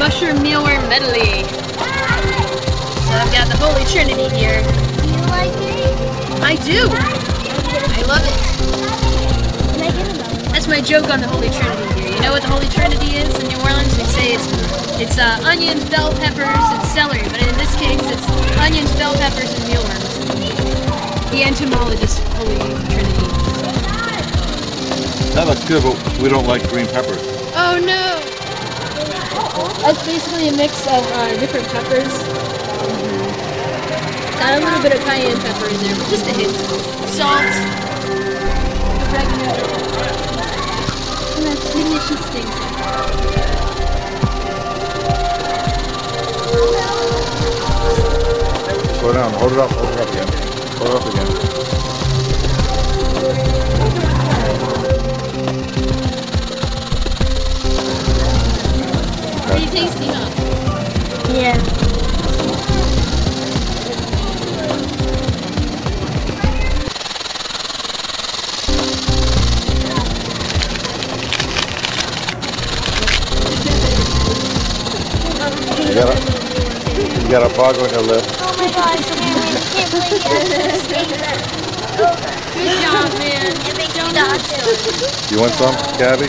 mushroom mealworm medley. So I've got the Holy Trinity here. Do you like it? I do. I love it. Can I get another one? That's my joke on the Holy Trinity here. You know what the Holy Trinity is in New Orleans? We say it's onions, bell peppers, and celery. But in this case, it's onions, bell peppers, and mealworms. The entomologist Holy Trinity. That looks good, but we don't like green peppers. Oh no! That's basically a mix of different peppers. Got a little bit of cayenne pepper in there, but just a hint. Salt, oregano, and that delicious thing. Slow down, hold it up again. Hold it up again. Pretty tasty, huh? Yeah. You got a bug on your lip. Oh my gosh, I can't believe you actually ate that. Good job, man. It makes me not. You want some, Gabby?